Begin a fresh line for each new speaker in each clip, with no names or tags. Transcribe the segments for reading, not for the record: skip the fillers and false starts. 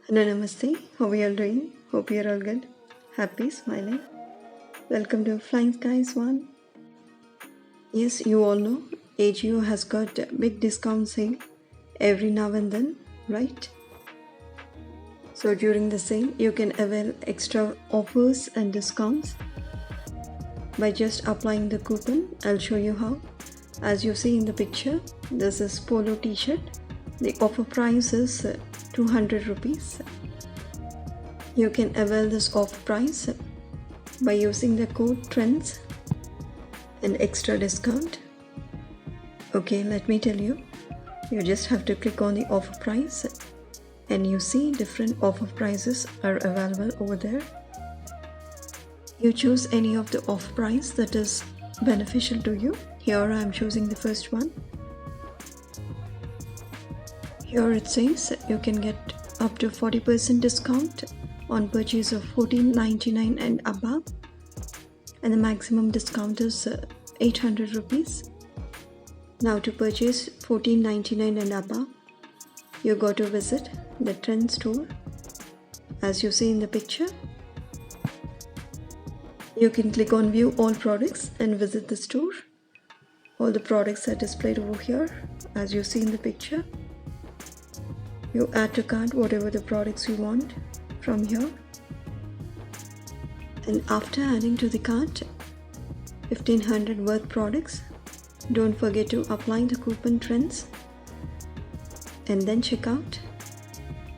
Hello, namaste. How are you all doing? Hope you're all good, happy, smiling. Welcome to Flying Skies One. Yes, you all know Ajio has got a big discount sale every now and then, right? So during the sale, you can avail extra offers and discounts by just applying the coupon. I'll show you how. As you see in the picture, this is Polo T-shirt. The offer price is 200 rupees. You can avail this offer price by using the code TRENDS and extra discount. Okay, let me tell you. You just have to click on the offer price and you see different offer prices are available over there. You choose any of the offer price that is beneficial to you. Here I am choosing the first one. Here it says you can get up to 40% discount on purchase of $14.99 and above, and the maximum discount is 800 rupees. Now to purchase $14.99 and above, you got to visit the Trend store. As you see in the picture, you can click on view all products and visit the store. All the products are displayed over here as you see in the picture. You add to cart whatever the products you want from here, and after adding to the cart 1500 worth products, don't forget to apply the coupon TRENDS and then check out.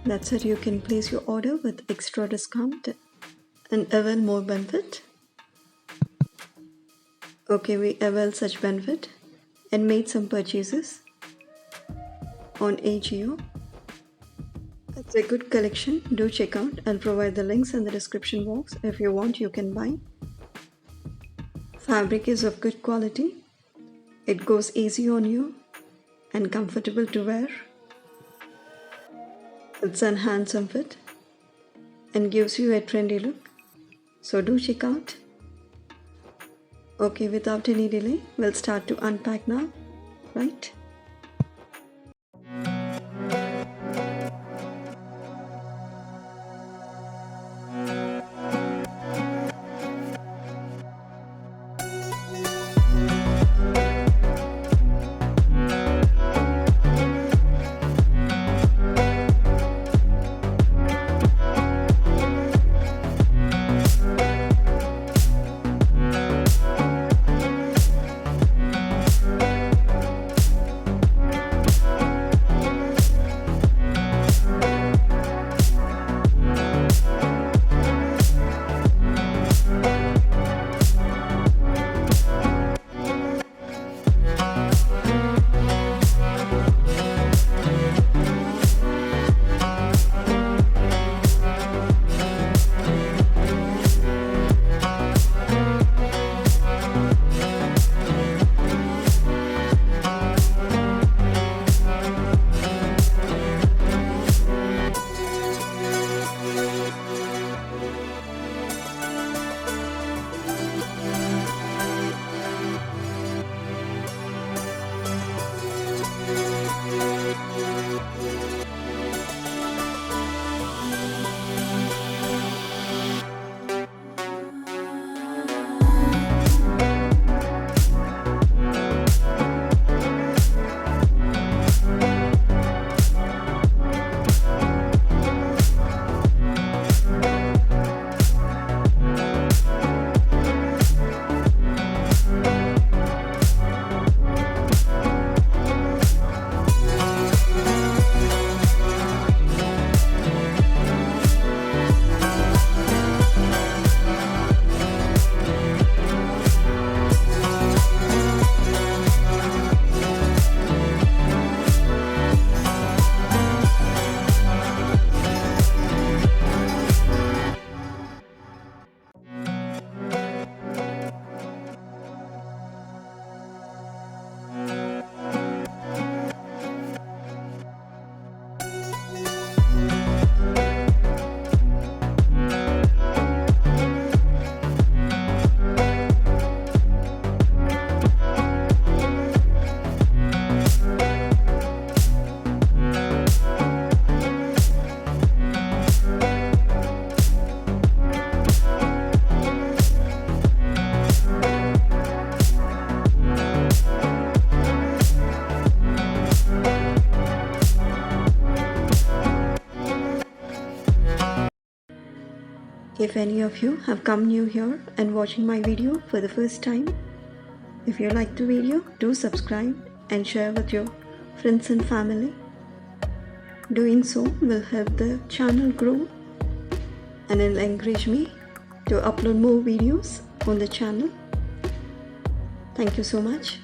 That's it, you can place your order with extra discount and avail more benefit. Okay, we avail such benefit and made some purchases on Ajio. It's a good collection, do check out. I'll provide the links in the description box. If you want, you can buy. Fabric is of good quality. It goes easy on you and comfortable to wear. It's an handsome fit and gives you a trendy look. So do check out. Okay, without any delay, we'll start to unpack now, right? If any of you have come new here and watching my video for the first time, if you like the video, do subscribe and share with your friends and family. Doing so will help the channel grow and it'll encourage me to upload more videos on the channel. Thank you so much.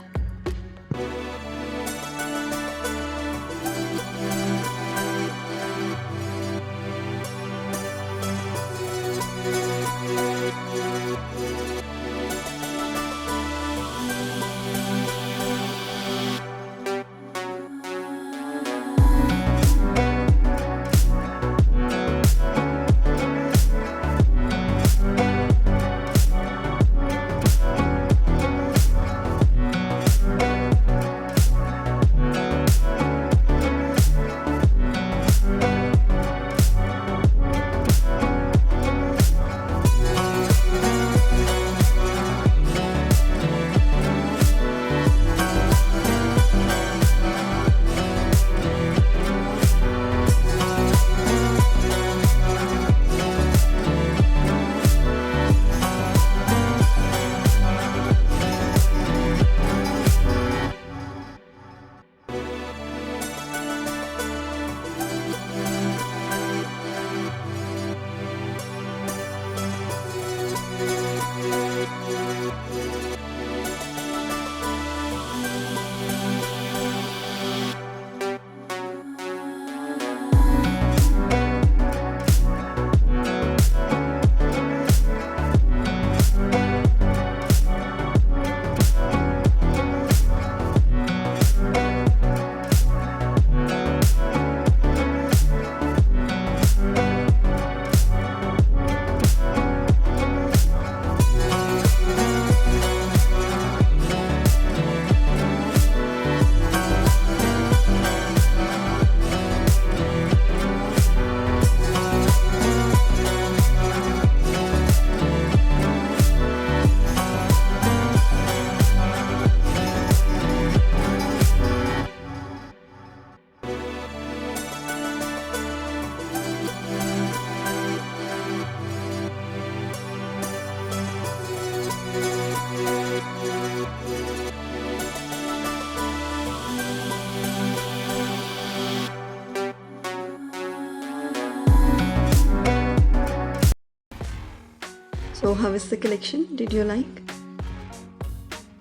So how is the collection? Did you like?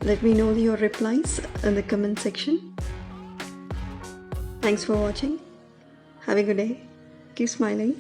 Let me know your replies in the comment section. Thanks for watching. Have a good day. Keep smiling.